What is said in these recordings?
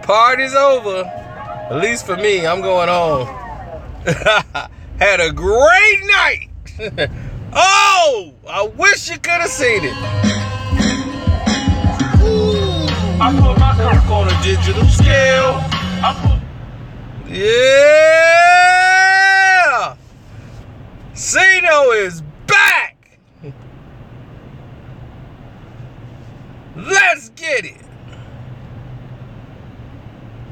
Party's over. At least for me, I'm going home. Had a great night. Oh, I wish you could have seen it. I put my coke on a digital scale. Yeah! Sino is back! Let's get it!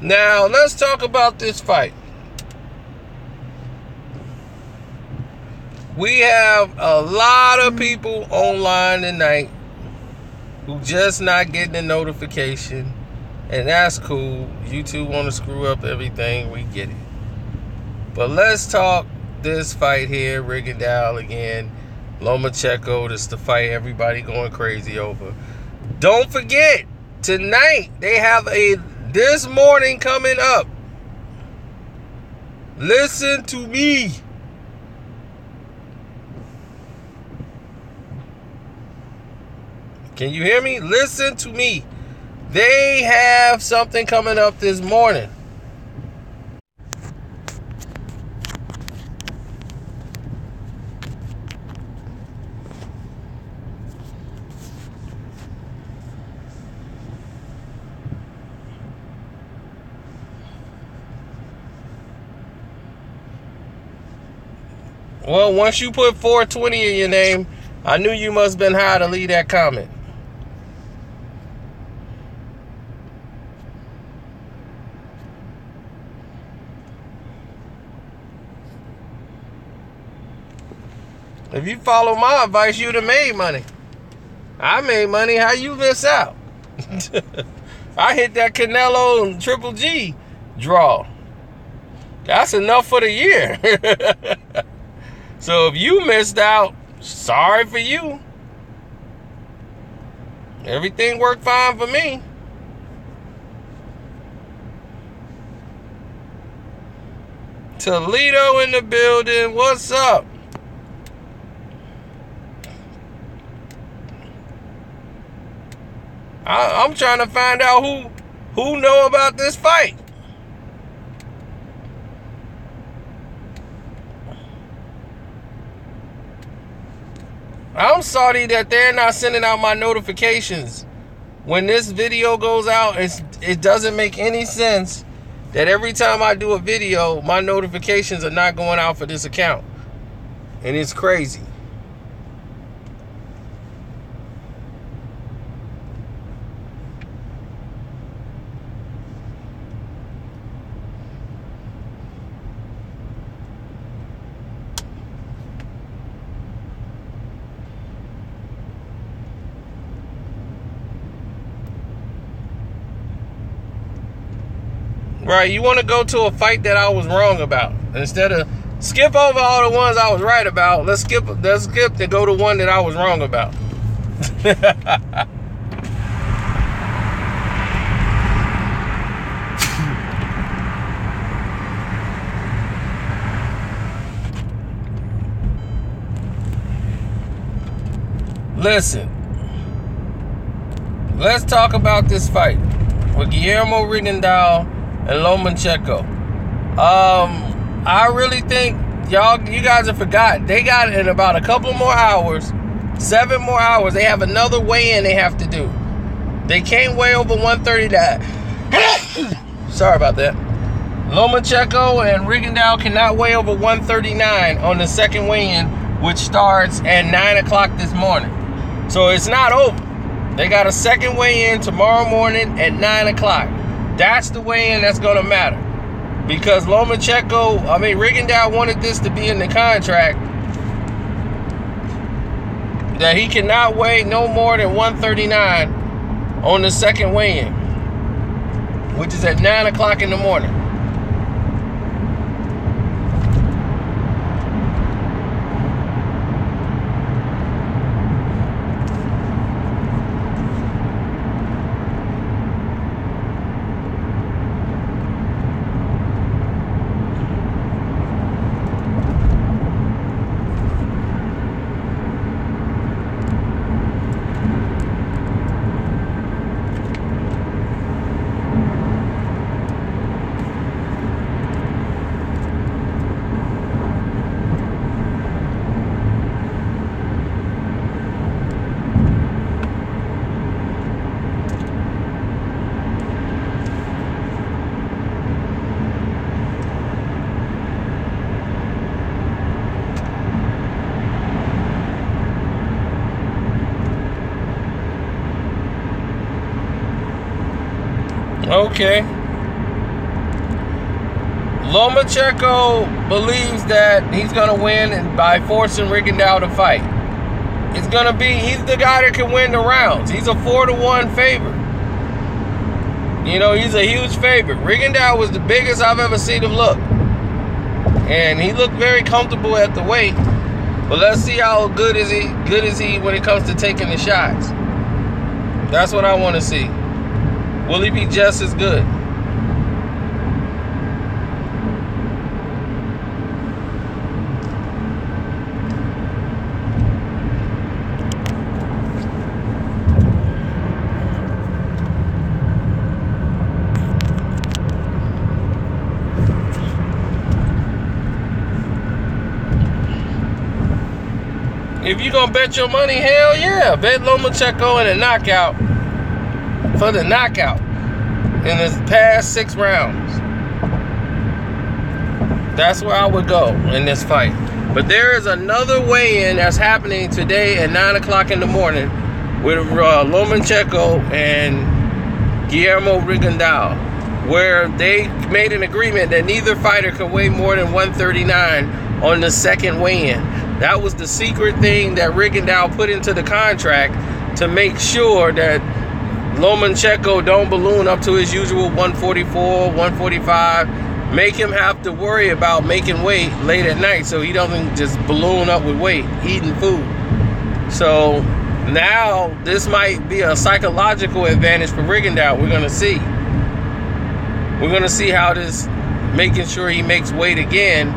Now, let's talk about this fight. We have a lot of people online tonight who just not getting the notification. And that's cool. YouTube want to screw up everything. We get it. But let's talk this fight here. Rigondeaux again. Lomacheko. This is the fight everybody going crazy over. Don't forget, tonight they have this morning coming up. Listen to me. Can you hear me? Listen to me. They have something coming up this morning. Well, once you put 420 in your name, I knew you must have been high to leave that comment. If you follow my advice, you'd have made money. I made money. How you miss out? I hit that Canelo and Triple G draw. That's enough for the year. So if you missed out, sorry for you. Everything worked fine for me. Toledo in the building. What's up? I'm trying to find out who know about this fight. I'm sorry that they're not sending out my notifications. When this video goes out, it doesn't make any sense that every time I do a video, my notifications are not going out for this account. And it's crazy. Right, you want to go to a fight that I was wrong about. Instead of skip over all the ones I was right about, let's skip to go to one that I was wrong about. Listen, let's talk about this fight with Guillermo Rigondeaux and Lomachenko. I really think you guys have forgot. They got in about a couple more hours, 7 more hours. They have another weigh-in they have to do. They can't weigh over 139. Sorry about that. Lomachenko and Rigondeaux cannot weigh over 139 on the second weigh-in, which starts at 9 o'clock this morning. So it's not over. They got a second weigh-in tomorrow morning at 9 o'clock. That's the weigh-in that's going to matter. Because Rigondeaux wanted this to be in the contract that he cannot weigh no more than 139 on the second weigh-in, which is at 9 o'clock in the morning. Okay. Lomacheko believes that he's going to win by forcing Rigondeaux to fight. He's the guy that can win the rounds. He's a 4-1 favorite. You know, he's a huge favorite. Rigondeaux was the biggest I've ever seen him look. And he looked very comfortable at the weight. But let's see how good is he when it comes to taking the shots. That's what I want to see. Will he be just as good? If you're going to bet your money, hell yeah. Bet Lomacheko in a knockout. For the knockout. In the past 6 rounds. That's where I would go in this fight. But there is another weigh-in that's happening today at 9 o'clock in the morning with Lomacheko and Guillermo Rigondeaux, where they made an agreement that neither fighter could weigh more than 139 on the second weigh-in. That was the secret thing that Rigondeaux put into the contract to make sure that Lomachenko don't balloon up to his usual 144, 145. Make him have to worry about making weight late at night so he doesn't just balloon up with weight, eating food. So now this might be a psychological advantage for Rigondeaux. We're going to see. We're going to see how this, making sure he makes weight again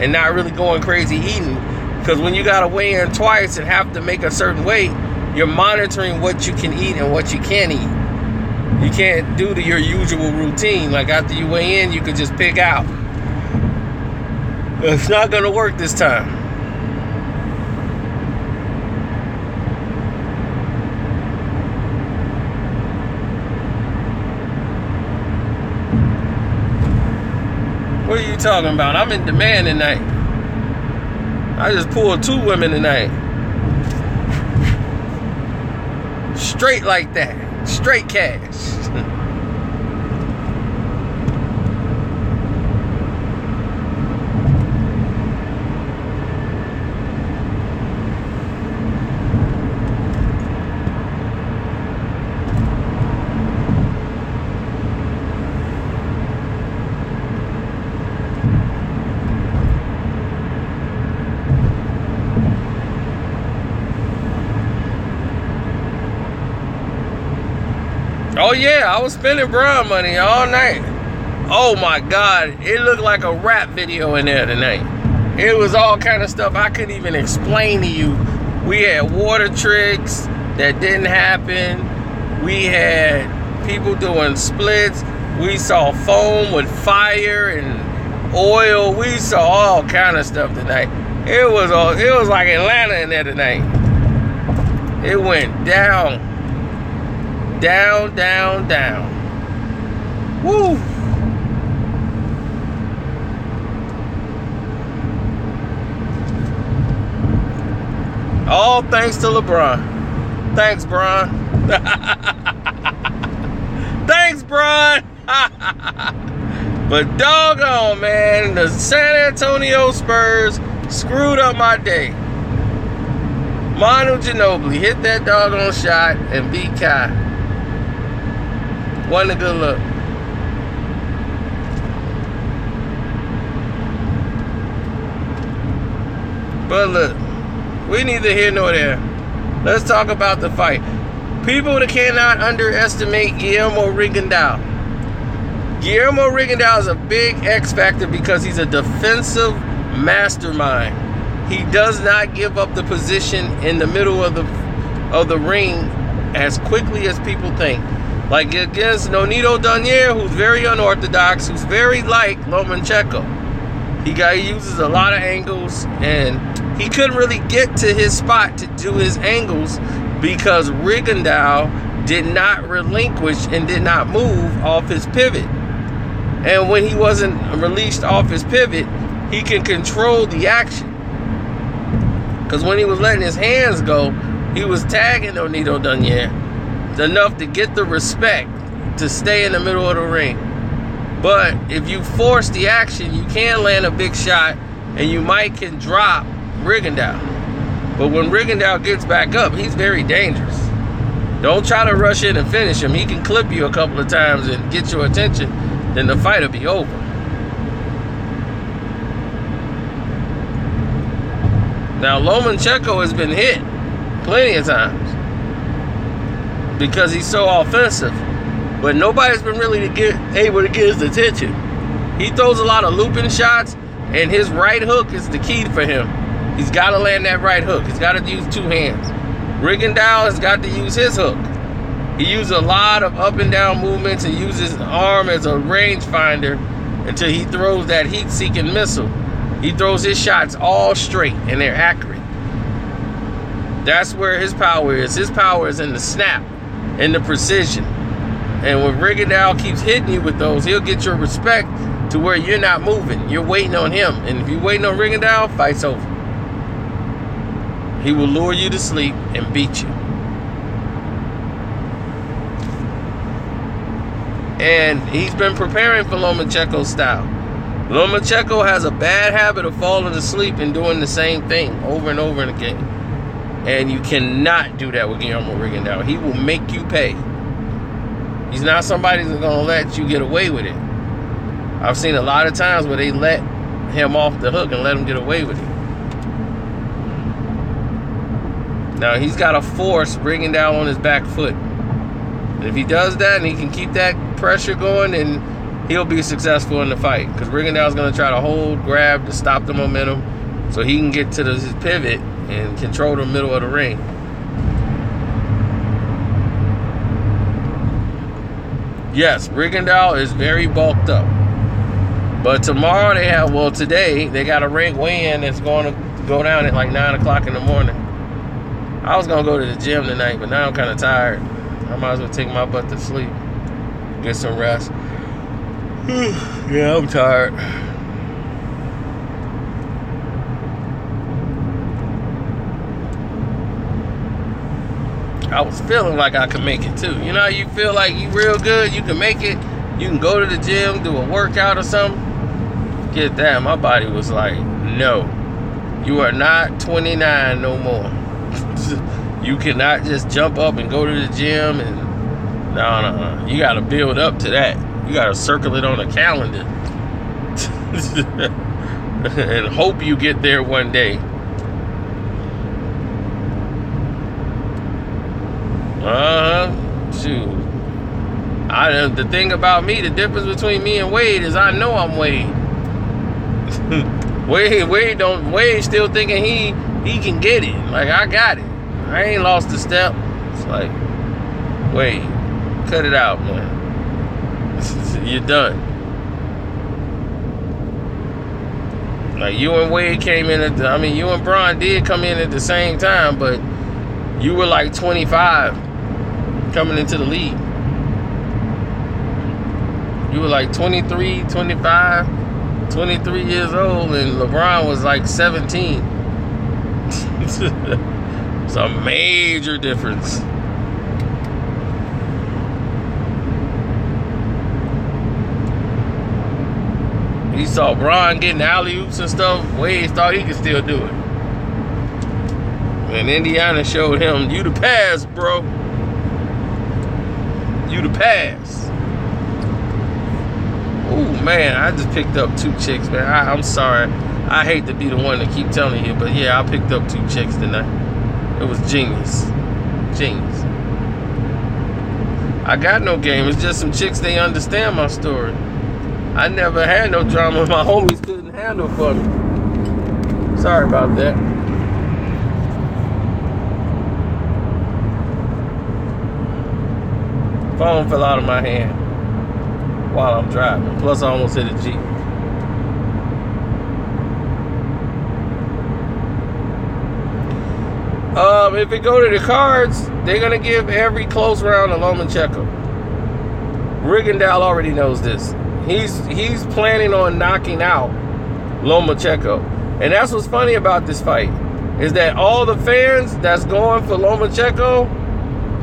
and not really going crazy eating. Because when you got to weigh in twice and have to make a certain weight, you're monitoring what you can eat and what you can't eat. You can't do your usual routine. Like after you weigh in, you can just pick out. It's not going to work this time. What are you talking about? I'm in demand tonight. I just pulled 2 women tonight. Straight like that. Straight cash. Oh yeah, I was spending Brian money all night. Oh my God, it looked like a rap video in there tonight. It was all kind of stuff I couldn't even explain to you. We had water tricks that didn't happen. We had people doing splits. We saw foam with fire and oil. We saw all kind of stuff tonight. It was like Atlanta in there tonight. It went down. Down, down, down. Woo! All thanks to LeBron. Thanks, Bron. Thanks, Bron. But doggone, man, the San Antonio Spurs screwed up my day. Manu Ginobili hit that doggone shot and beat Kai. Wasn't a good look. But look, we neither here nor there. Let's talk about the fight. People that cannot underestimate Guillermo Rigondeaux. Guillermo Rigondeaux is a big X factor because he's a defensive mastermind. He does not give up the position in the middle of the ring as quickly as people think. Like against Nonito Donier, who's very unorthodox, who's very like Lomachenko. He uses a lot of angles, and he couldn't really get to his spot to do his angles because Rigondeaux did not relinquish and did not move off his pivot. And when he wasn't released off his pivot, he can control the action. Because when he was letting his hands go, he was tagging Nonito Donier enough to get the respect to stay in the middle of the ring. But if you force the action, you can land a big shot, and you might can drop Rigondeaux. But when Rigondeaux gets back up, he's very dangerous. Don't try to rush in and finish him. He can clip you a couple of times and get your attention, then the fight will be over. Now, Lomachenko has been hit plenty of times because he's so offensive. But nobody's been really able to get his attention. He throws a lot of looping shots, and his right hook is the key for him. He's got to land that right hook. He's got to use two hands. Rigondeaux has got to use his hook. He uses a lot of up and down movements and uses his arm as a rangefinder until he throws that heat-seeking missile. He throws his shots all straight, and they're accurate. That's where his power is. His power is in the snap, in the precision. And when Rigondeaux keeps hitting you with those, he'll get your respect to where you're not moving. You're waiting on him. And if you're waiting on Rigondeaux, fight's over. He will lure you to sleep and beat you. And he's been preparing for Lomachenko's style. Lomachenko has a bad habit of falling asleep and doing the same thing over and over again. And you cannot do that with Guillermo Rigondeaux. He will make you pay. He's not somebody that's going to let you get away with it. I've seen a lot of times where they let him off the hook and let him get away with it. Now, he's got to force Rigondeaux on his back foot. And if he does that and he can keep that pressure going, then he'll be successful in the fight. Because Rigondeaux's going to try to hold, grab to stop the momentum so he can get to his pivot and control the middle of the ring. Yes, Rigondeaux is very bulked up. But tomorrow today, they got a rank weigh-in that's going to go down at like 9 o'clock in the morning. I was going to go to the gym tonight, but now I'm kind of tired. I might as well take my butt to sleep. Get some rest. Yeah, I'm tired. I was feeling like I could make it too. You know how you feel like you real good, you can make it, you can go to the gym, do a workout or something? Get that. My body was like, no. You are not 29 no more. You cannot just jump up and go to the gym and no. You gotta build up to that. You gotta circle it on a calendar. And hope you get there one day. Shoot. The thing about me, the difference between me and Wade is I know I'm Wade. Wade still thinking he can get it. Like, I got it. I ain't lost a step. It's like, Wade, cut it out, man. You're done. Like, you and Wade came in you and Braun did come in at the same time, but you were like 25 coming into the league. You were like 23, 25, 23 years old, and LeBron was like 17. It's a major difference. He saw Bron getting alley-oops and stuff. Wade thought he could still do it. And Indiana showed him, you the pass, bro. You the pass. Ooh, man, I just picked up 2 chicks, man. I'm sorry. I hate to be the one to keep telling you, but yeah, I picked up 2 chicks tonight. It was genius. Genius. I got no game. It's just some chicks, they understand my story. I never had no drama. My homies couldn't handle for me. Sorry about that. Phone fell out of my hand while I'm driving. Plus, I almost hit a Jeep. If it go to the cards, they're going to give every close round to Lomachenko. Rigondeaux already knows this. He's planning on knocking out Lomachenko. And that's what's funny about this fight, is that all the fans that's going for Lomachenko,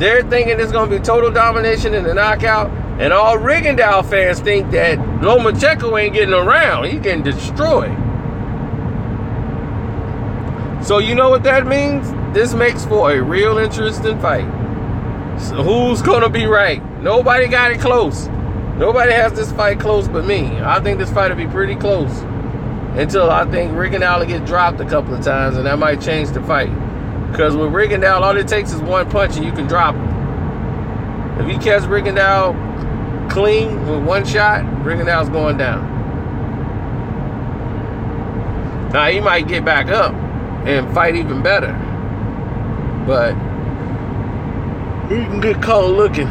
they're thinking it's going to be total domination in the knockout. And all Rigondeaux fans think that Lomacheko ain't getting around. He's getting destroyed. So you know what that means? This makes for a real interesting fight. So who's going to be right? Nobody got it close. Nobody has this fight close but me. I think this fight will be pretty close. Until I think Rigondeaux will get dropped a couple of times, and that might change the fight. Because with Rigondeaux, all it takes is one punch and you can drop him. If he catches Rigondeaux clean with one shot, Rigondeaux's going down. Now, he might get back up and fight even better. But he can get caught looking.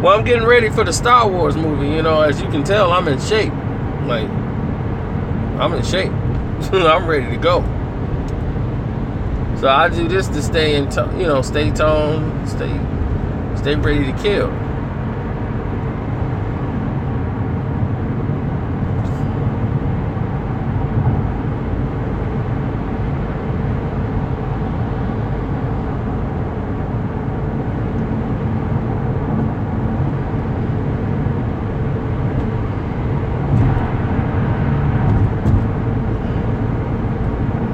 Well, I'm getting ready for the Star Wars movie. You know, as you can tell, I'm in shape. Like, I'm in shape. I'm ready to go. So I do this to stay in, stay toned, stay ready to kill.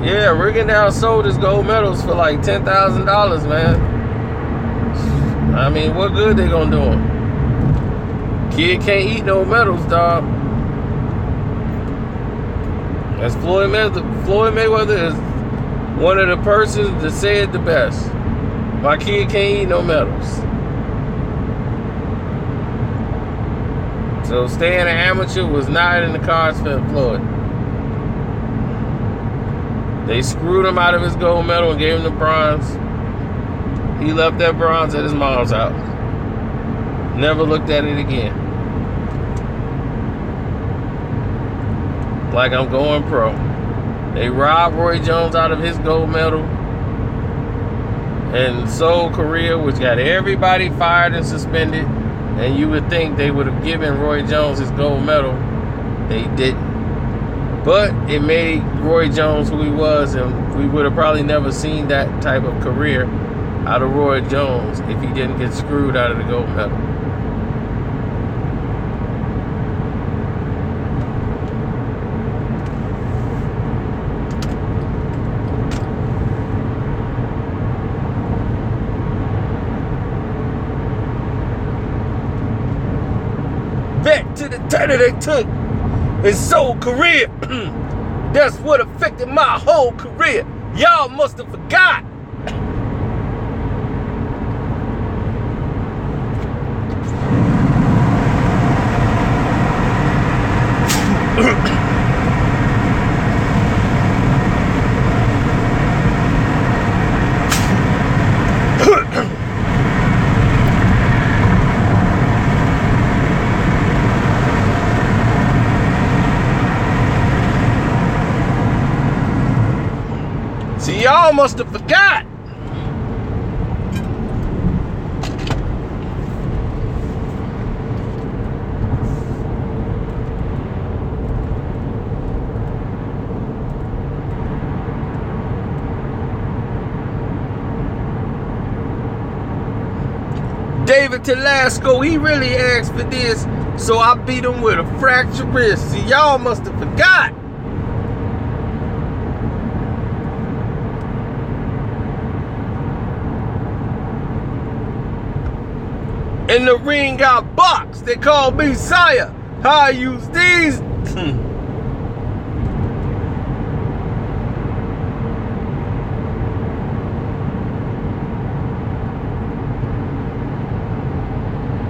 Yeah, Rigondeaux sold his gold medals for like $10,000, man. I mean, what good they gonna do him? Kid can't eat no medals, dog. That's Floyd Mayweather. Floyd Mayweather is one of the persons that said the best. My kid can't eat no medals. So staying an amateur was not in the cards for Floyd. They screwed him out of his gold medal and gave him the bronze. He left that bronze at his mom's house. Never looked at it again. Like I'm going pro. They robbed Roy Jones out of his gold medal and sold Korea, which got everybody fired and suspended. And you would think they would have given Roy Jones his gold medal. They didn't. But it made Roy Jones who he was, and we would have probably never seen that type of career out of Roy Jones if he didn't get screwed out of the gold medal. Back to the title they took and sold Korea. That's what affected my whole career. Y'all must have forgot. See, y'all must have forgot. David Telasco, he really asked for this, so I beat him with a fractured wrist. See, y'all must have forgot. In the ring got boxed. They called me Sire. How I use these?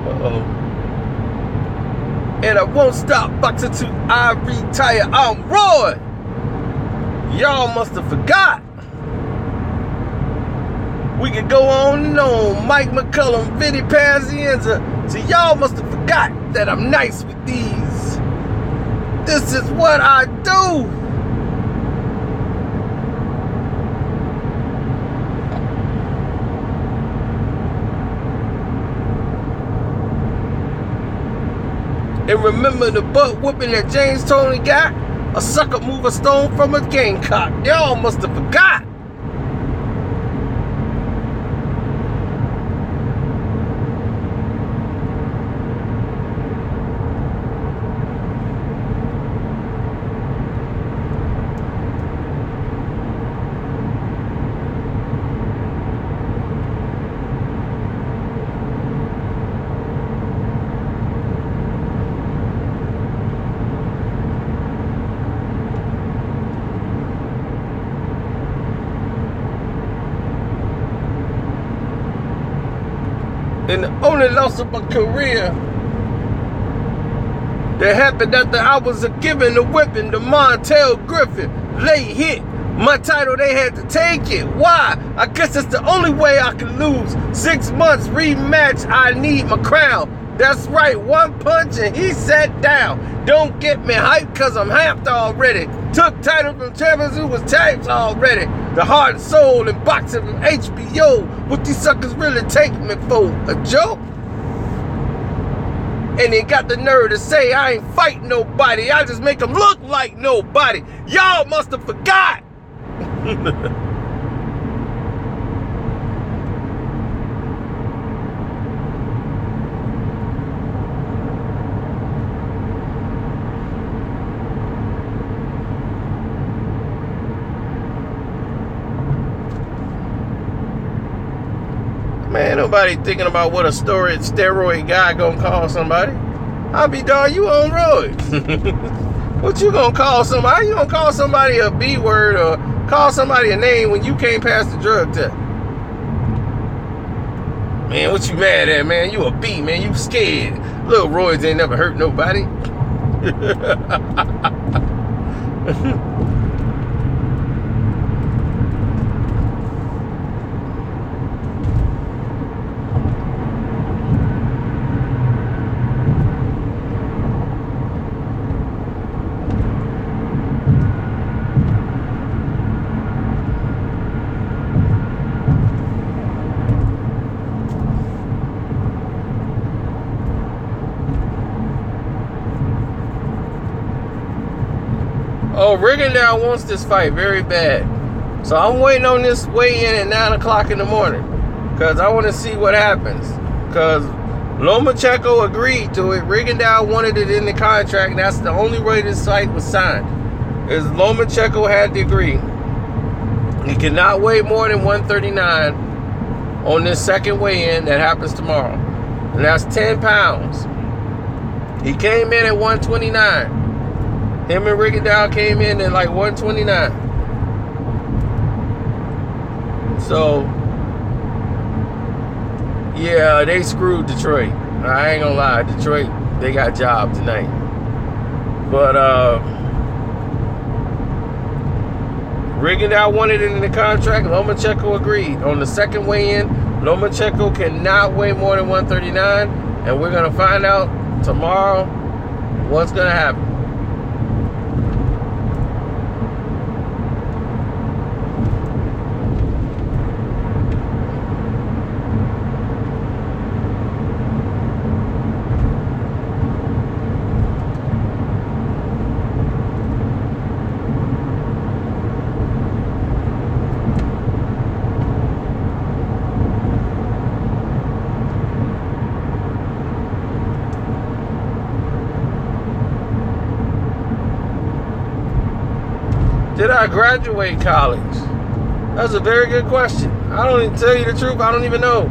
Uh-oh. And I won't stop boxing till I retire. I'm Roy. Y'all must have forgot. We could go on and on. Mike McCullum, Vinny Pazienza. So y'all must have forgot that I'm nice with these. This is what I do. And remember the butt whooping that James Tony got? A sucker move a stone from a gamecock. Y'all must have forgot. And the only loss of my career that happened after I was given a whipping to Montel Griffin. Late hit. My title, they had to take it. Why? I guess it's the only way I can lose. 6 months rematch, I need my crown. That's right, one punch and he sat down. Don't get me hyped cause I'm hyped already. Took title from champions who was types already. The heart and soul in boxing from HBO. What these suckers really take me for? A joke? And they got the nerve to say I ain't fighting nobody. I just make them look like nobody. Y'all must have forgot. Man, nobody thinking about what a steroid guy gonna call somebody. I'll be dog, you on roids. What you gonna call somebody? How you gonna call somebody a B word or call somebody a name when you can't pass the drug test? Man, what you mad at, man? You a B, man. You scared. Little roids ain't never hurt nobody. Oh, Rigondeaux wants this fight very bad. So I'm waiting on this weigh-in at 9 o'clock in the morning. Because I want to see what happens. Because Lomacheko agreed to it. Rigondeaux wanted it in the contract. That's the only way this fight was signed. Is Lomacheko had to agree. He cannot weigh more than 139 on this second weigh-in that happens tomorrow. And that's 10 pounds. He came in at 129. Him and Rigondeaux came in at like 129. So, yeah, they screwed Detroit. I ain't gonna lie. Detroit, they got job tonight. But, Rigondeaux wanted it in the contract. Lomacheko agreed. On the second weigh-in, Lomacheko cannot weigh more than 139. And we're gonna find out tomorrow what's gonna happen. Did I graduate college? That's a very good question. I don't even tell you the truth. I don't even know.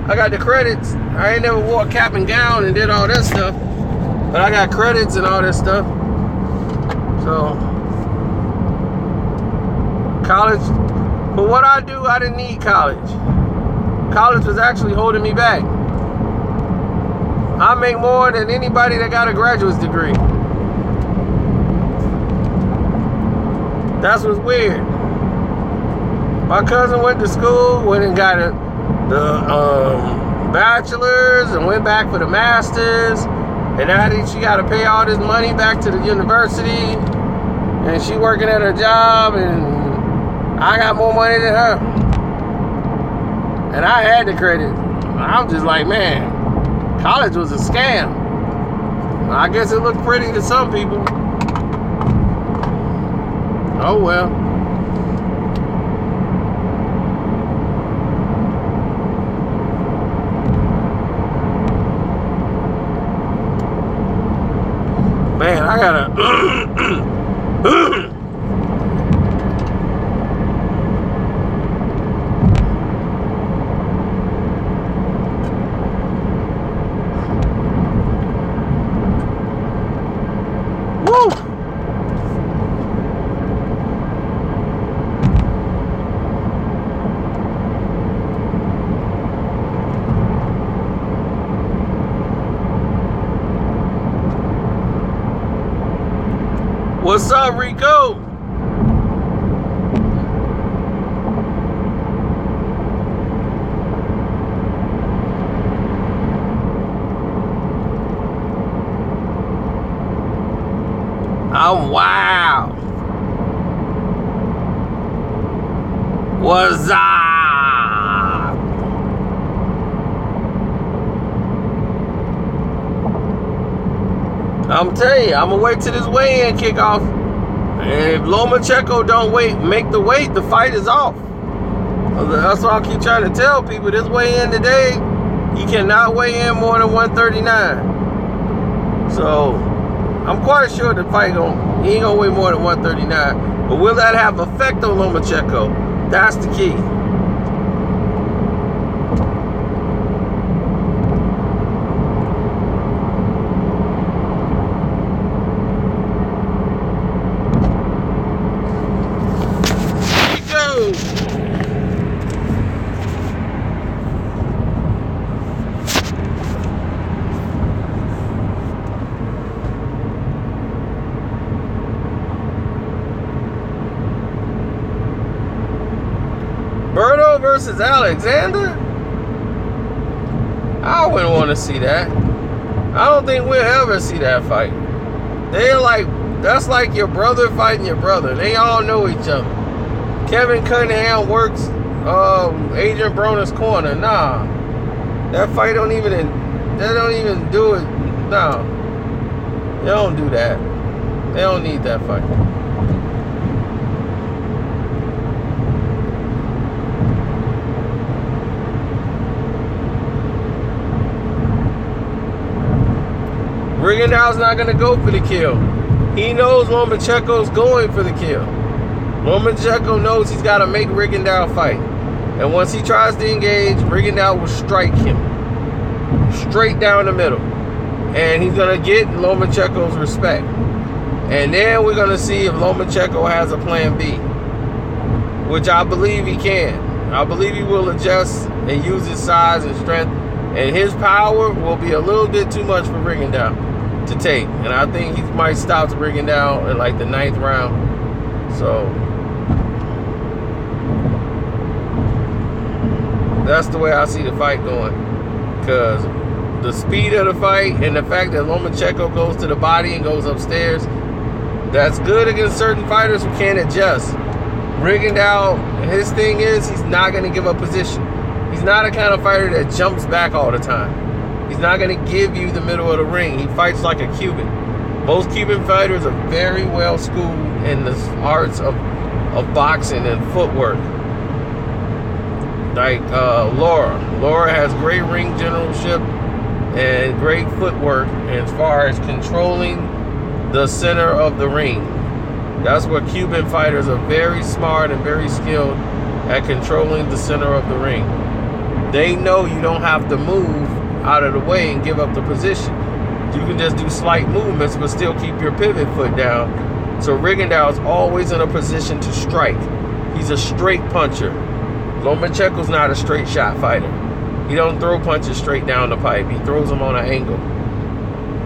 I got the credits. I ain't never wore a cap and gown and did all that stuff. But I got credits and all that stuff. So, college. For what I do, I didn't need college. College was actually holding me back. I make more than anybody that got a graduate's degree. That's what's weird. My cousin went to school, went and got the bachelor's and went back for the master's. And now she got to pay all this money back to the university. And she working at her job and I got more money than her. And I had the credit. I'm just like, man, college was a scam. I guess it looked pretty to some people. Oh well. Man, I gotta woo! What's up, Rico? Oh, wow. What's up? I'm telling you, I'm gonna wait till this weigh-in kickoff. And if Lomacheko don't make the weight, the fight is off. That's why I keep trying to tell people. This weigh-in today, he cannot weigh in more than 139. So I'm quite sure the fight he ain't gonna weigh more than 139. But will that have effect on Lomacheko? That's the key. Berto versus Alexander? I wouldn't want to see that. I don't think we'll ever see that fight. That's like your brother fighting your brother. They all know each other. Kevin Cunningham works Adrian Broner's corner. Nah. That fight don't even do it. No. They don't do that. They don't need that fight. Rigondeaux's not going to go for the kill. He knows Lomacheko's going for the kill. Lomacheko knows he's got to make Rigondeaux fight. And once he tries to engage, Rigondeaux will strike him. Straight down the middle. And he's going to get Lomacheko's respect. And then we're going to see if Lomacheko has a plan B. Which I believe he can. I believe he will adjust and use his size and strength. And his power will be a little bit too much for Rigondeaux to take. And I think he might stop Rigondeaux in like the 9th round. So that's the way I see the fight going. Because the speed of the fight and the fact that Lomacheko goes to the body and goes upstairs, that's good against certain fighters who can't adjust. Rigondeaux, his thing is he's not going to give up position. He's not a kind of fighter that jumps back all the time. He's not going to give you the middle of the ring. He fights like a Cuban. Most Cuban fighters are very well schooled in the arts of boxing and footwork. Like Laura. Laura has great ring generalship and great footwork as far as controlling the center of the ring. That's where Cuban fighters are very smart and very skilled at controlling the center of the ring. They know you don't have to move out of the way and give up the position. You can just do slight movements but still keep your pivot foot down. So Rigondeaux is always in a position to strike. He's a straight puncher. Lomacheko's not a straight shot fighter. He don't throw punches straight down the pipe. He throws them on an angle.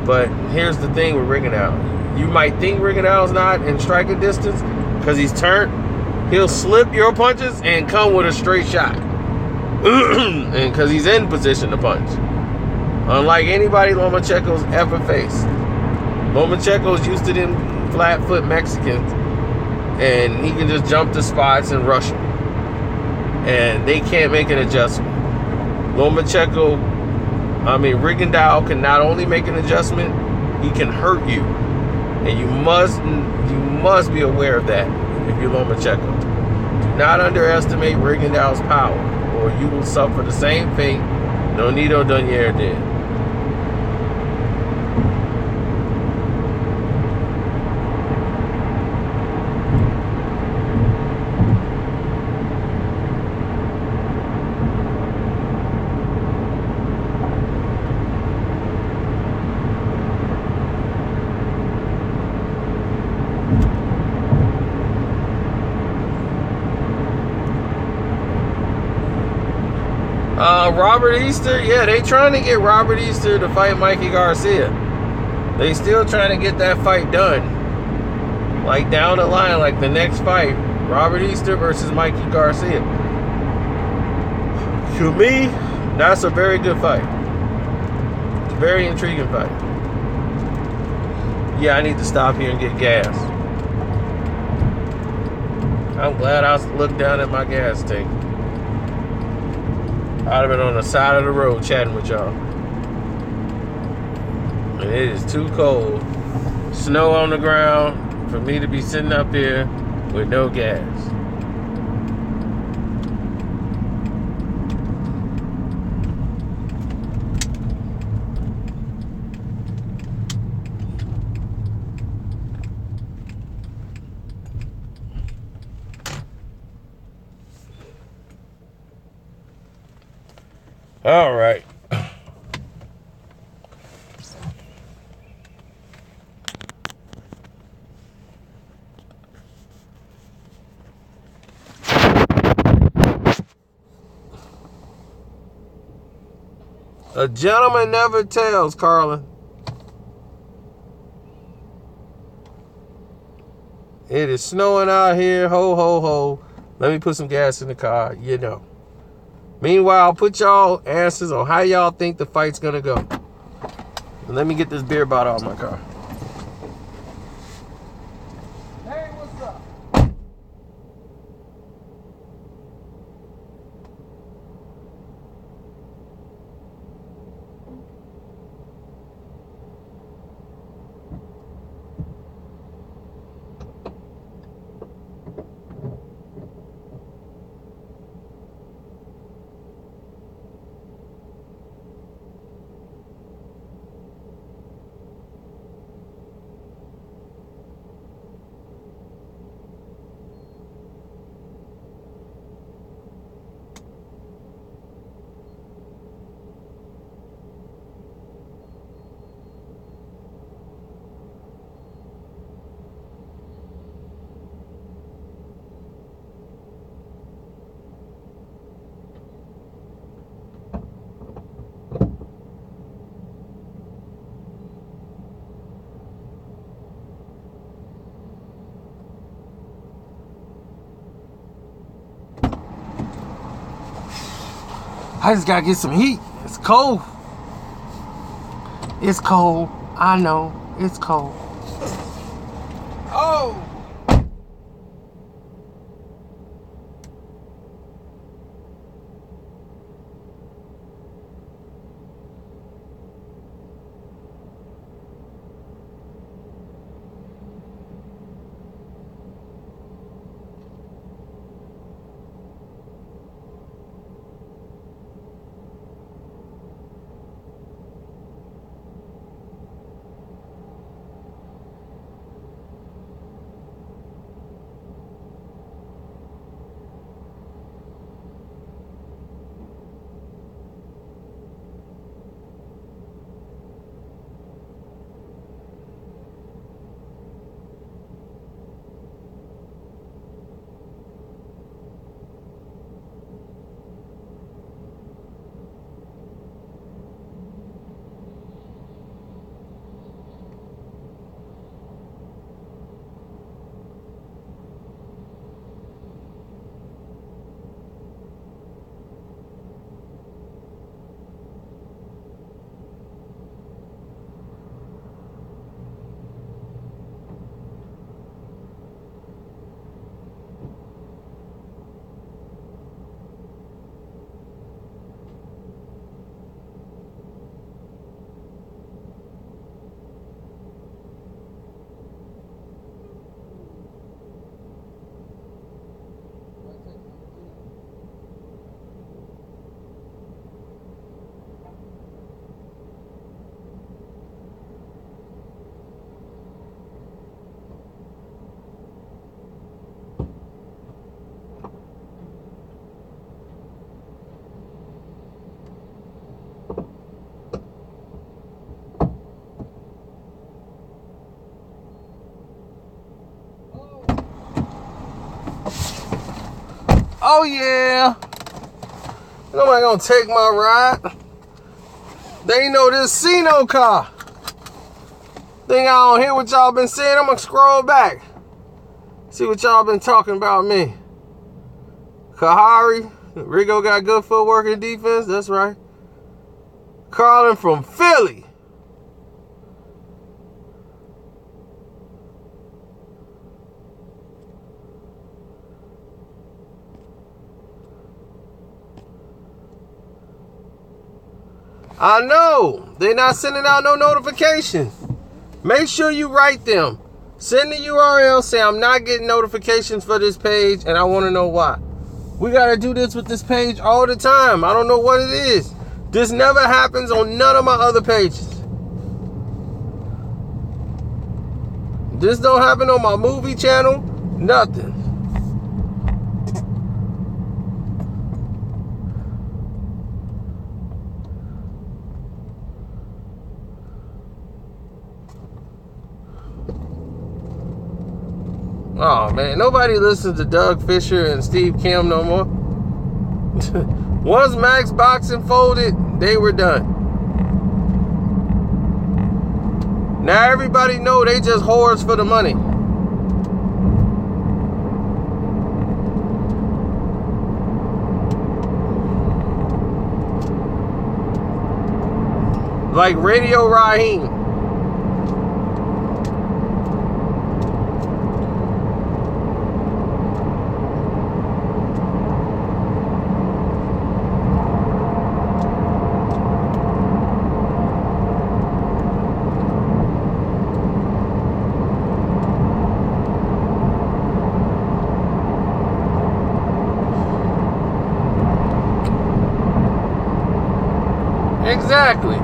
But here's the thing with Rigondeaux. You might think Rigondeaux's not in striking distance because he's turned. He'll slip your punches and come with a straight shot. And because he's in position to punch. Unlike anybody Lomacheko's ever faced. Lomacheko's used to them flat foot Mexicans. And he can just jump the spots and rush them. And they can't make an adjustment. Rigondeaux can not only make an adjustment, He can hurt you. And you must be aware of that if you're Lomacheko. Do not underestimate Rigondeaux's power, or you will suffer the same fate Nonito Donaire did. Robert Easter, yeah, they trying to get Robert Easter to fight Mikey Garcia. They still trying to get that fight done. Like down the line, like the next fight, Robert Easter versus Mikey Garcia. To me, that's a very good fight. It's a very intriguing fight. Yeah, I need to stop here and get gas. I'm glad I looked down at my gas tank. I'd have been on the side of the road chatting with y'all. And it is too cold. Snow on the ground for me to be sitting up here with no gas. All right. A gentleman never tells, Carlin. It is snowing out here. Ho, ho, ho. Let me put some gas in the car. You know. Meanwhile, put y'all answers on how y'all think the fight's going to go. And let me get this beer bottle out of my car. Hey, what's up? I just gotta get some heat. It's cold. It's cold. I know. It's cold. Oh! Oh yeah. Nobody gonna take my ride. They ain't know this Sino car. Think I don't hear what y'all been saying? I'm gonna scroll back. See what y'all been talking about me. Kahari, Rigo got good footwork and defense. That's right. Carlin from Philly. I know. They're not sending out no notifications. Make sure you write them. Send the URL, say I'm not getting notifications for this page and I want to know why. We got to do this with this page all the time. I don't know what it is. This never happens on none of my other pages. This don't happen on my movie channel. Nothing. Oh man, nobody listens to Doug Fisher and Steve Kim no more. Once Max Boxing folded, they were done. Now everybody know they just whores for the money. Like Radio Raheem. Exactly.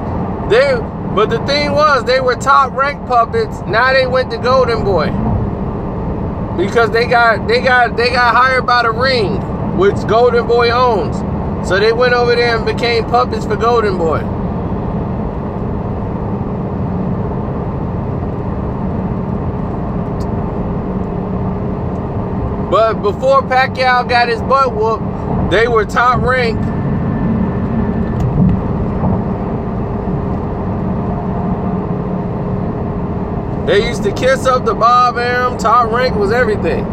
But the thing was, they were top ranked puppets. Now they went to Golden Boy because they got hired by the Ring, which Golden Boy owns. So they went over there and became puppets for Golden Boy. But before Pacquiao got his butt whooped, they were top ranked. They used to kiss up the Bob Arum. Top rank was everything.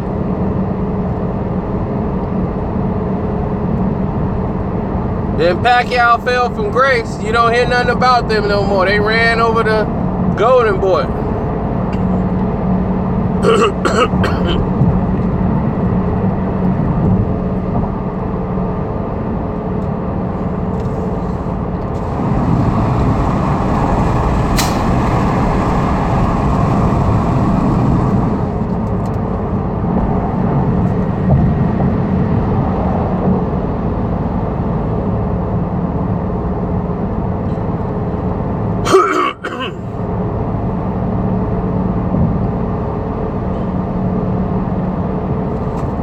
Then Pacquiao fell from grace. You don't hear nothing about them no more. They ran over to Golden Boy.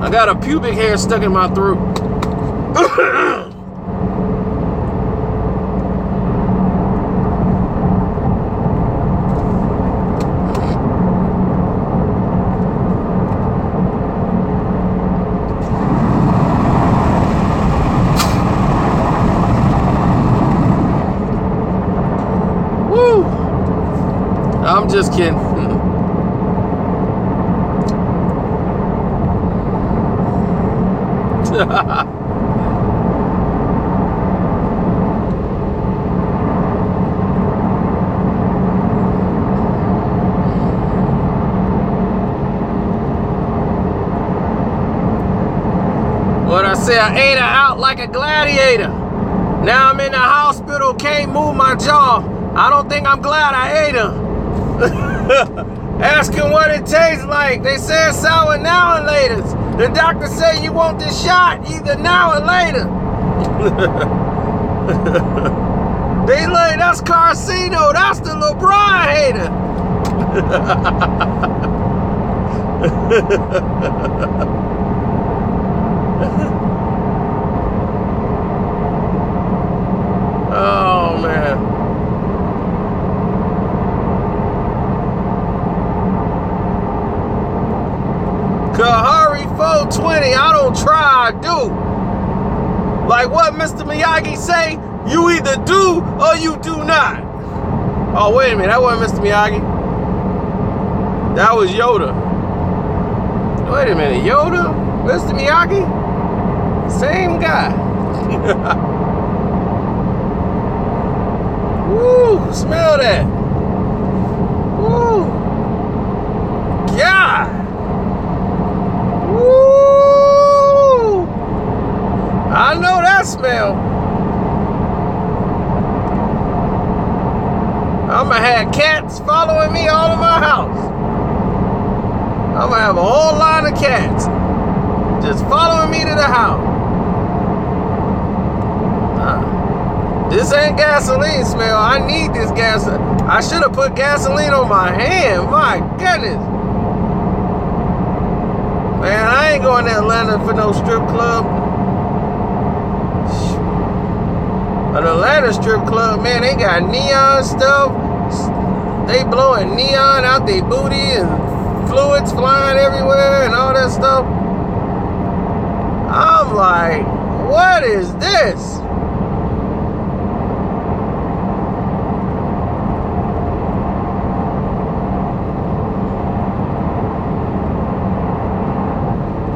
I got a pubic hair stuck in my throat. Woo! I'm just kidding. What I say, I ate her out like a gladiator. Now I'm in the hospital, can't move my jaw. I don't think I'm glad I ate her. Asking what it tastes like. They said sour now and later. The doctor said you want this shot either now or later. They like, that's Carcino. That's the LeBron hater. Oh, man. Kahari 420. I don't try, I do. Like what Mr. Miyagi say, you either do or you do not. Oh, wait a minute. That wasn't Mr. Miyagi. That was Yoda. Wait a minute. Yoda? Mr. Miyagi? Same guy. Woo, smell that. Woo. God. Woo. I know that smell. I'ma have cats following me all in my house. I'ma have a whole line of cats just following me to the house. This ain't gasoline smell. I need this gas. I should have put gasoline on my hand. My goodness. Man, I ain't going to Atlanta for no strip club. An Atlanta strip club, man, they got neon stuff. They blowing neon out their booty and fluids flying everywhere and all that stuff. I'm like, what is this?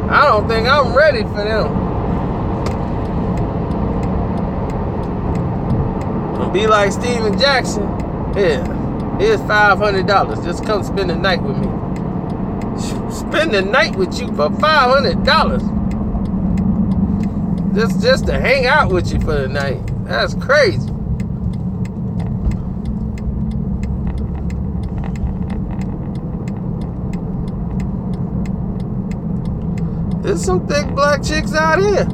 I don't think I'm ready for them. I'll be like Steven Jackson. Yeah, here's $500. Just come spend the night with me. Spend the night with you for $500. Just to hang out with you for the night. That's crazy. There's some thick black chicks out here.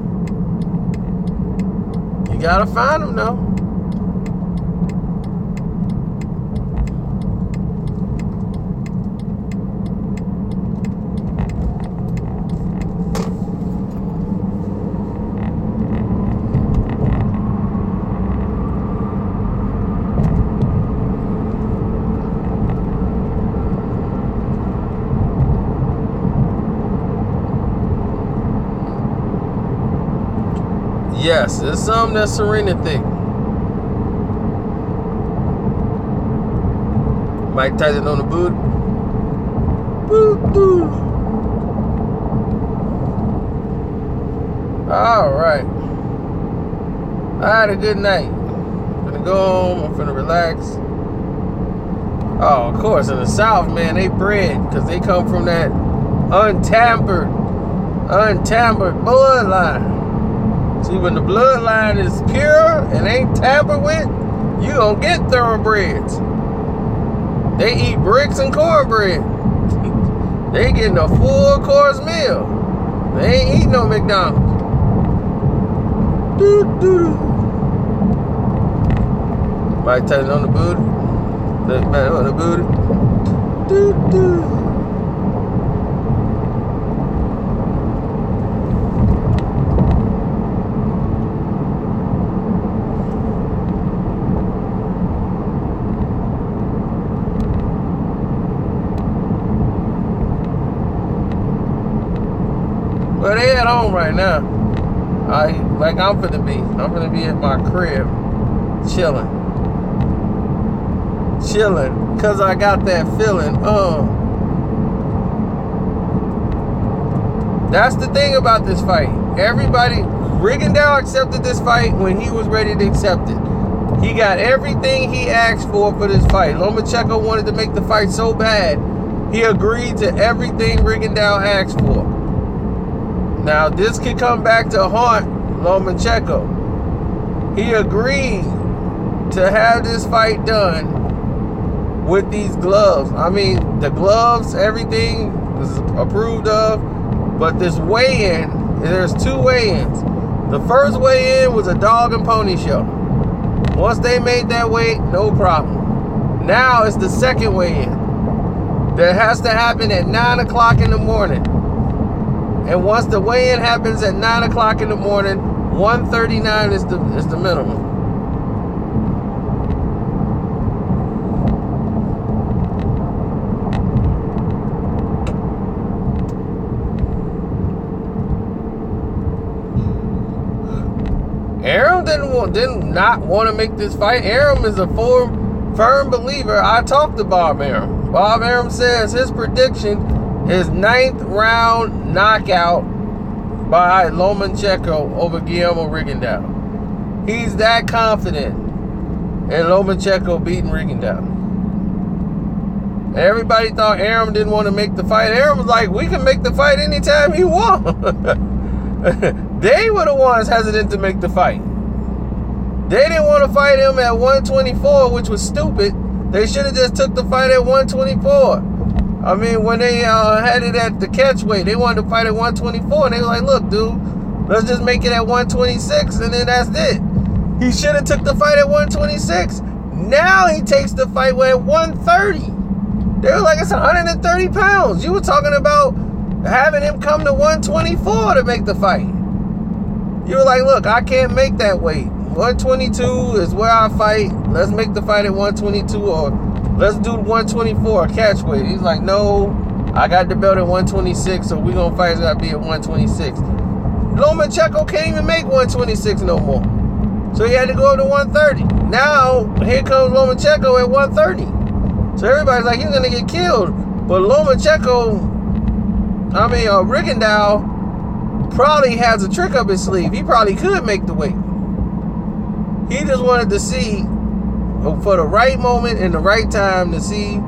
You gotta find them though. Yes, there's some that's Serena thick. Mike Tyson on the boot. Boo, boo. All right. I had a good night. I'm gonna go home. I'm gonna relax. Oh, of course, in the South, man, they bred because they come from that untampered bloodline. See, when the bloodline is pure and ain't tampered with, you gonna get thoroughbreds. They eat bricks and cornbread. They getting a full course meal. They ain't eating no McDonald's. Doo-doo. Mike Tyson on the booty. Look man on the booty. Doo-doo. Well, they at home right now. I'm finna be. I'm finna be at my crib, chilling, cause I got that feeling. That's the thing about this fight. Rigondeaux accepted this fight when he was ready to accept it. He got everything he asked for this fight. Lomacheko wanted to make the fight so bad, he agreed to everything Rigondeaux asked for. Now, this could come back to haunt Lomacheko. He agreed to have this fight done with these gloves. I mean, the gloves, everything was approved of. But this weigh-in, there's two weigh-ins. The first weigh-in was a dog and pony show. Once they made that weight, no problem. Now it's the second weigh-in. That has to happen at 9 o'clock in the morning. And once the weigh-in happens at 9 o'clock in the morning, 1:39 is the minimum. did not want to make this fight. Arum is a firm believer. I talked to Bob Arum. Bob Arum says his prediction is 9th round knockout by Lomachenko over Guillermo Rigondeaux. He's that confident in Lomachenko beating Rigondeaux. Everybody thought Arum didn't want to make the fight. Arum was like, we can make the fight anytime you want. They were the ones hesitant to make the fight. They didn't want to fight him at 124, which was stupid. They should have just took the fight at 124. I mean, when they had it at the catch weight, they wanted to fight at 124, and they were like, look, dude, let's just make it at 126, and then that's it. He should have took the fight at 126. Now he takes the fight at 130. They were like, it's 130 pounds. You were talking about having him come to 124 to make the fight. You were like, look, I can't make that weight. 122 is where I fight. Let's make the fight at 122, or let's do 124, catch weight. He's like, no, I got the belt at 126, so we're going to fight. It's got to be at 126. Lomachenko can't even make 126 no more. So he had to go up to 130. Now, here comes Lomachenko at 130. So everybody's like, he's going to get killed. But Rigondeaux probably has a trick up his sleeve. He probably could make the weight. He just wanted to see, for the right moment and the right time, to see,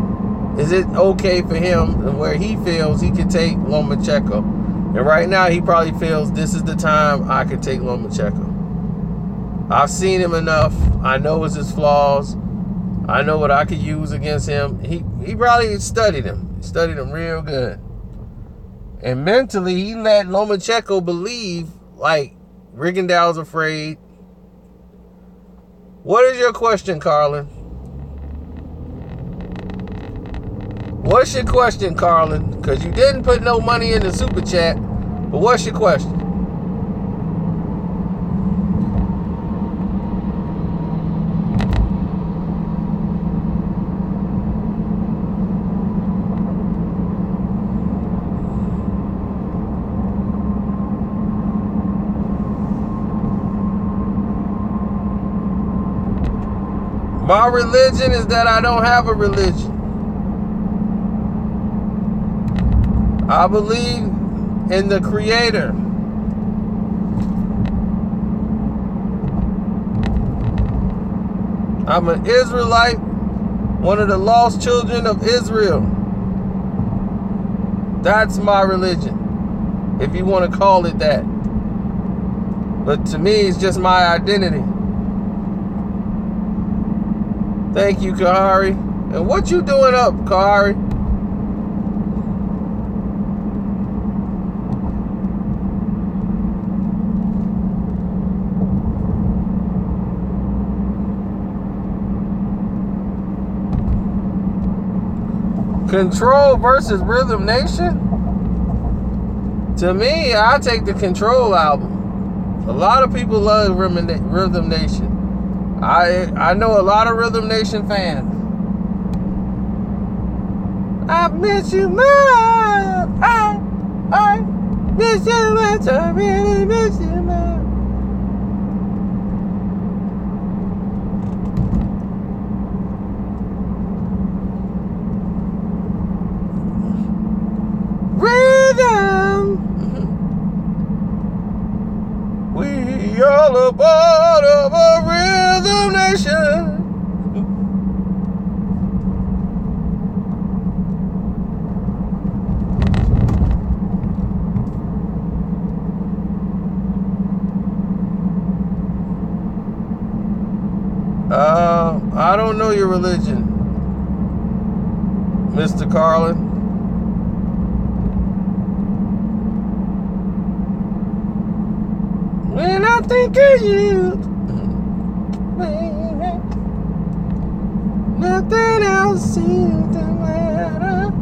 is it okay for him and where he feels he could take Lomachenko. And right now, he probably feels this is the time I could take Lomachenko. I've seen him enough. I know it's his flaws. I know what I could use against him. He probably studied him. He studied him real good. And mentally, he let Lomachenko believe, like, Rigondeaux's afraid. What is your question, Carlin? What's your question, Carlin? Because you didn't put no money in the super chat. But what's your question? My religion is that I don't have a religion. I believe in the Creator. I'm an Israelite, one of the lost children of Israel. That's my religion, if you want to call it that. But to me, it's just my identity. Thank you, Kahari. And what you doing up, Kahari? Control versus Rhythm Nation? To me, I take the Control album. A lot of people love Rhythm Nation. I know a lot of Rhythm Nation fans. I miss you more. I miss you much. I really miss you more. Rhythm. We all a part of a Rhythm Nation. I don't know your religion, Mr. Carlin. When I think of you, baby, nothing else seems to matter.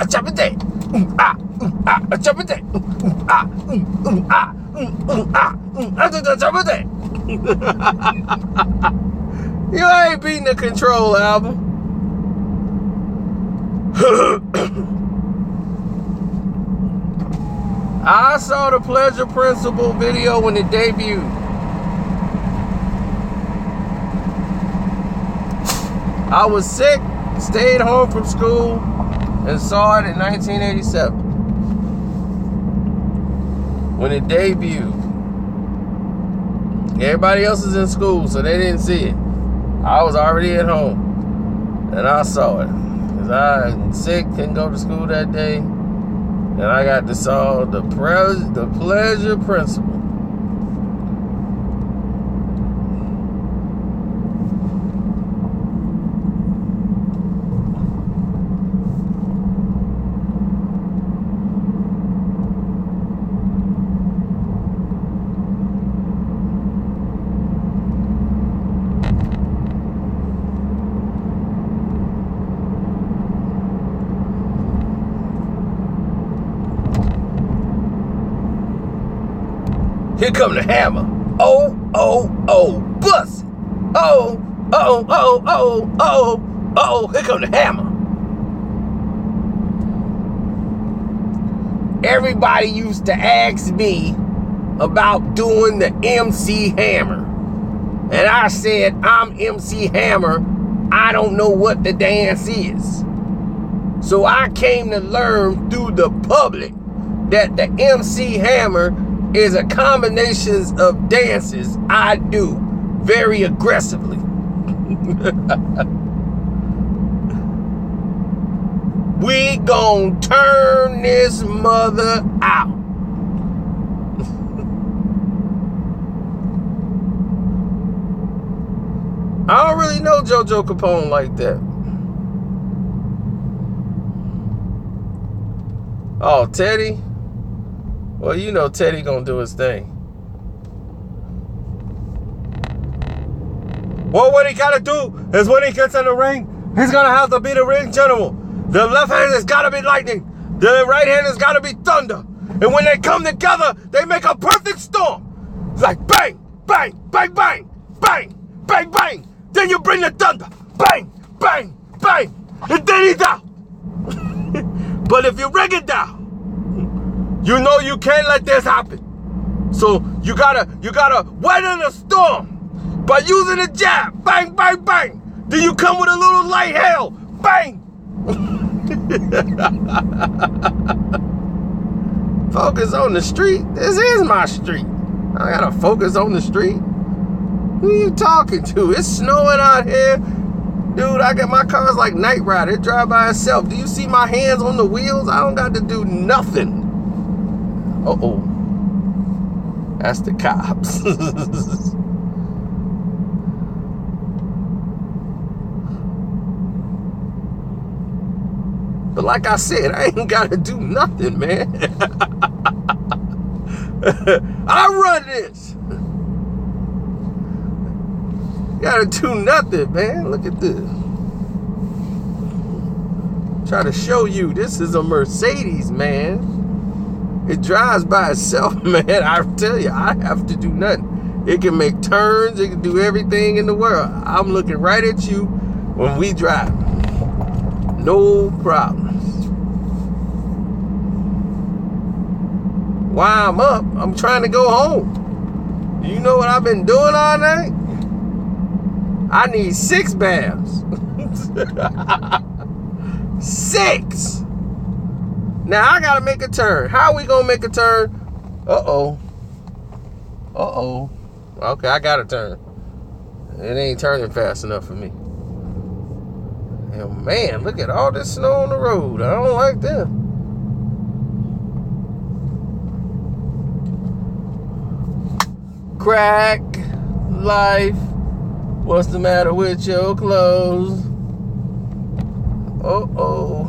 A chop a day. A chop a day. A chop a day. You ain't beating the Control album. I saw the Pleasure Principle video when it debuted. I was sick, stayed home from school, and saw it in 1987 when it debuted. Everybody else is in school, so they didn't see it. I was already at home, and I saw it. Because I was sick, couldn't go to school that day, and I got to saw the Pleasure Principle. Here come the hammer. Oh, oh, oh, bust it. Oh, oh, oh, oh, oh, oh, here come the hammer. Everybody used to ask me about doing the MC Hammer. And I said, I'm MC Hammer. I don't know what the dance is. So I came to learn through the public that the MC Hammer is a combination of dances I do very aggressively. We gon' turn this mother out. I don't really know JoJo Capone like that. Oh, Teddy? Well, you know Teddy gonna do his thing. Well, what he gotta do is when he gets in the ring, he's gonna have to be the ring general. The left hand has gotta be lightning. The right hand has gotta be thunder. And when they come together, they make a perfect storm. It's like bang, bang, bang, bang, bang, bang, bang. Then you bring the thunder. Bang, bang, bang. And then he's out. But if you ring it down, you know you can't let this happen. So you gotta weather the storm by using a jab. Bang, bang, bang. Then you come with a little light hail. Bang. Focus on the street. This is my street. I gotta focus on the street. Who are you talking to? It's snowing out here. Dude, I got my car's like Night Rider. It drive by itself. Do you see my hands on the wheels? I don't got to do nothing. Uh-oh. That's the cops. But like I said, I ain't got to do nothing, man. I run this. Gotta do nothing, man. Look at this. Try to show you this is a Mercedes, man. It drives by itself, man. I tell you, I have to do nothing. It can make turns. It can do everything in the world. I'm looking right at you when we drive. No problems. While I'm up, I'm trying to go home. You know what I've been doing all night? I need 6 baths. 6. Now I gotta make a turn. How are we gonna make a turn? Uh-oh. Uh-oh. Okay, I gotta turn. It ain't turning fast enough for me. And man, look at all this snow on the road. I don't like that. Crack life. What's the matter with your clothes? Uh-oh.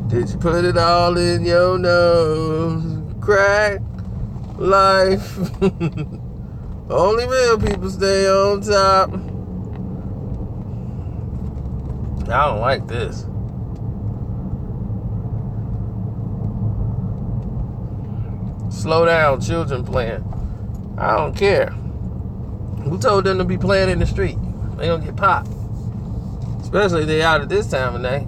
Did you put it all in your nose? Crack life. Only real people stay on top. I don't like this. Slow down, children playing. I don't care. Who told them to be playing in the street? They gonna get popped. Especially if they out at this time of night.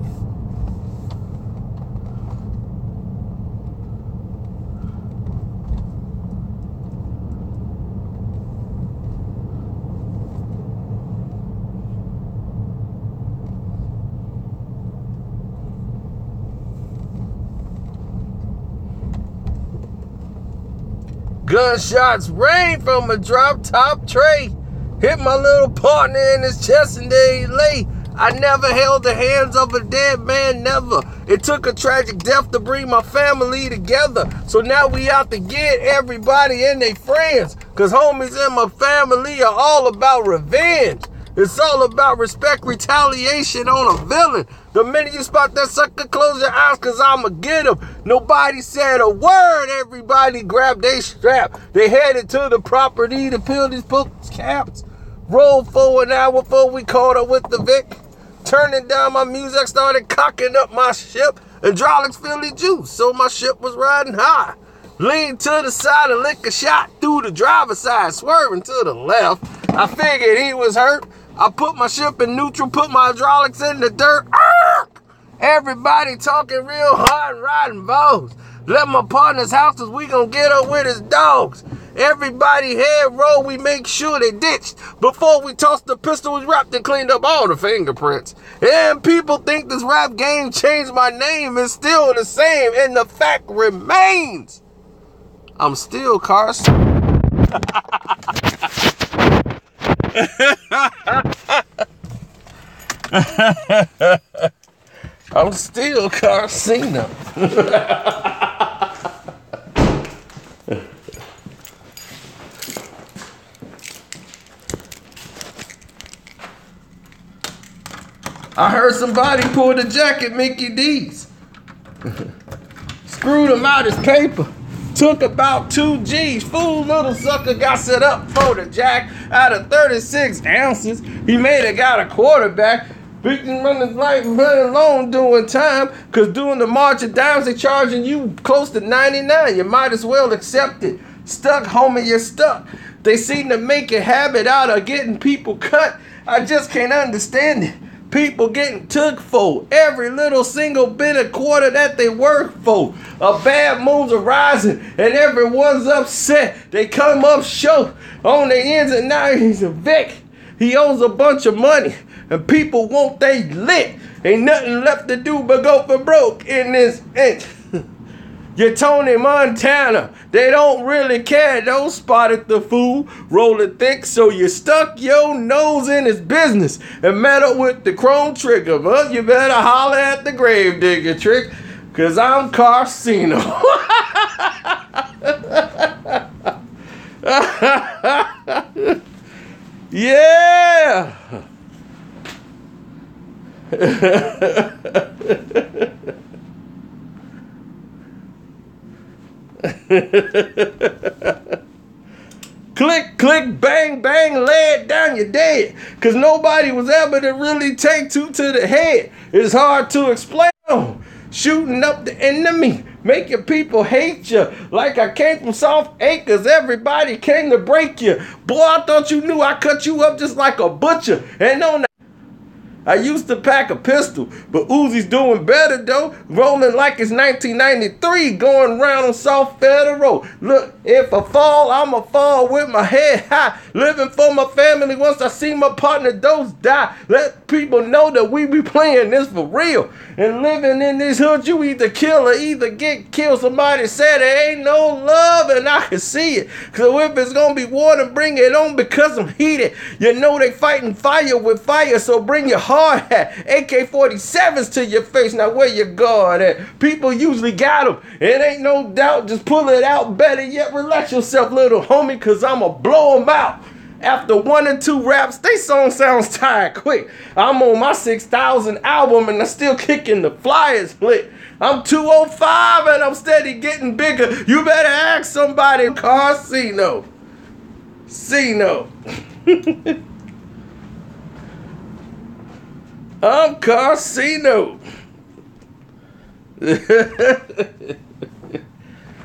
Gunshots rain from a drop-top tray. Hit my little partner in his chest and there he lay. I never held the hands of a dead man, never. It took a tragic death to bring my family together. So now we out to get everybody and their friends. Cause homies in my family are all about revenge. It's all about respect, retaliation on a villain. The minute you spot that sucker, close your eyes, cause I'ma get him. Nobody said a word. Everybody grabbed their strap. They headed to the property to peel these folks' caps. Rolled for an hour before we caught up with the Vic. Turning down my music, started cocking up my ship. Hydraulics Philly juice, so my ship was riding high. Leaned to the side and lick a shot through the driver's side, swerving to the left. I figured he was hurt. I put my ship in neutral, put my hydraulics in the dirt. Ark! Everybody talking real hard and riding bows. Left my partner's house cause we gon' get up with his dogs. Everybody head roll, we make sure they ditched. Before we tossed the pistol, we wrapped and cleaned up all the fingerprints. And people think this rap game changed my name. It's still the same, and the fact remains. I'm still Carson. I'm still Carcino. I heard somebody pull the jack at Mickey D's. Screwed him out his paper. Took about 2 G's. Fool little sucker got set up for the jack. Out of 36 ounces, he made it got a quarterback. Big running light running long doing time. Cause doing the march of dimes, they charging you close to 99. You might as well accept it. Stuck, homie, you're stuck. They seem to make a habit out of getting people cut. I just can't understand it. People getting took for every little single bit of quarter that they work for. A bad mood's arising and everyone's upset. They come up short on their ends and now he's a Vic. He owes a bunch of money and people want they lit. Ain't nothing left to do but go for broke in this inch. You're Tony Montana. They don't really care. Don't spotted the fool rolling thick, so you stuck your nose in his business and meddled with the chrome trigger. But you better holler at the grave digger trick, cause I'm Carcino. Yeah. Click, click, bang, bang, lay it down, you're dead. Cause nobody was able to really take 2 to the head. It's hard to explain. Shooting up the enemy, making people hate you. Like I came from soft acres, everybody came to break you. Boy, I thought you knew I cut you up just like a butcher. And on the I used to pack a pistol, but Uzi's doing better though. Rolling like it's 1993, going around on South Federal. Look, if I fall, I'ma fall with my head high. Living for my family once I see my partner those die. Let people know that we be playing this for real. And living in this hood, you either kill or either get killed. Somebody said there ain't no love and I can see it. So if it's gonna be water, bring it on because I'm heated. You know they fighting fire with fire, so bring your heart hat. AK-47s to your face, now where your guard at? People usually got them, it ain't no doubt, just pull it out. Better yet, relax yourself, little homie, cause I'ma blow them out. After 1 or 2 raps, they song sounds tired quick. I'm on my 6,000 album and I'm still kicking the flyers split. I'm 205 and I'm steady getting bigger. You better ask somebody. Carcino. Cino. I'm Carcino.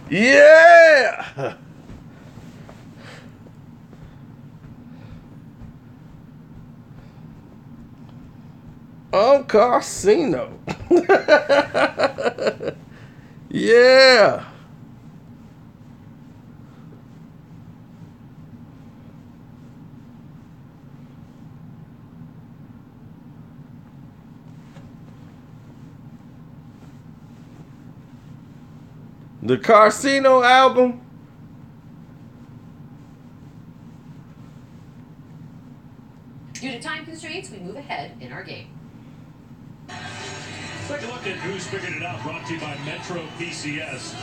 Yeah. I'm Carcino. Yeah. The Carcino album demonstrates we move ahead in our game. Take a look at who's figured it out, brought to you by Metro PCS.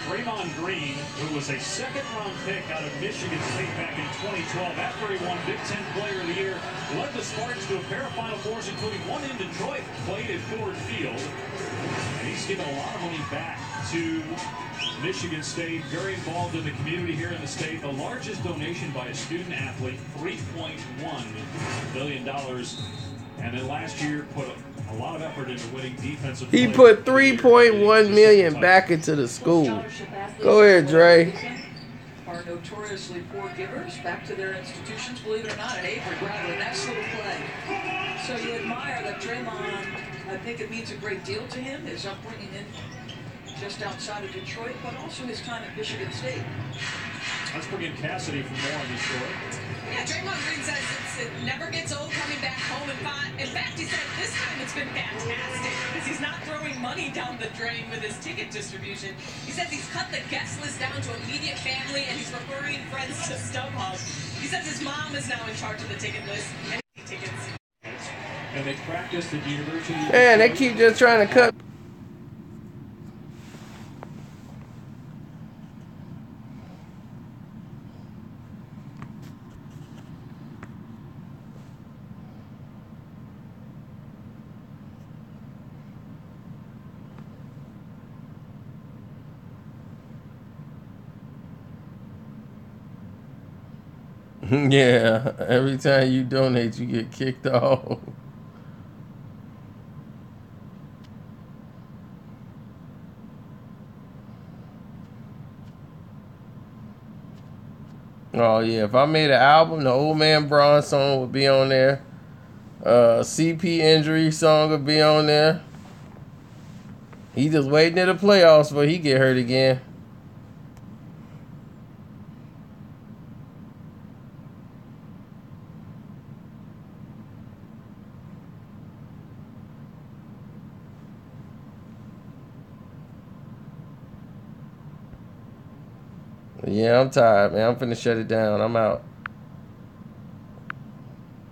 Draymond Green, who was a second-round pick out of Michigan State back in 2012, after he won Big Ten Player of the Year, led the Spartans to a pair of Final Fours, including one in Detroit, played at Ford Field. And he's given a lot of money back to Michigan State, very involved in the community here in the state. The largest donation by a student athlete, $3.1 million. And then last year put a lot of effort into winning defensive. He put $3.1 million back into the school. Go ahead, Dre. Are notoriously poor givers back to their institutions, believe it or not, at Avery. Rather, nice little play. So you admire that Draymond, I think it means a great deal to him, his upbringing in just outside of Detroit, but also his time at Michigan State. Let's bring in Cassidy for more on this story. Yeah, Draymond Green says it never gets old coming back home and fun. In fact, he said this time it's been fantastic because he's not throwing money down the drain with his ticket distribution. He says he's cut the guest list down to immediate family and he's referring friends to StubHub. He says his mom is now in charge of the ticket list and tickets. And they practiced at the University. Man, they keep just trying to cut. Yeah, every time you donate, you get kicked off. Oh, yeah, if I made an album, the Old Man Braun song would be on there. CP Injury song would be on there. He just waiting at the playoffs before he get hurt again. Yeah, I'm tired, man. I'm finna shut it down. I'm out.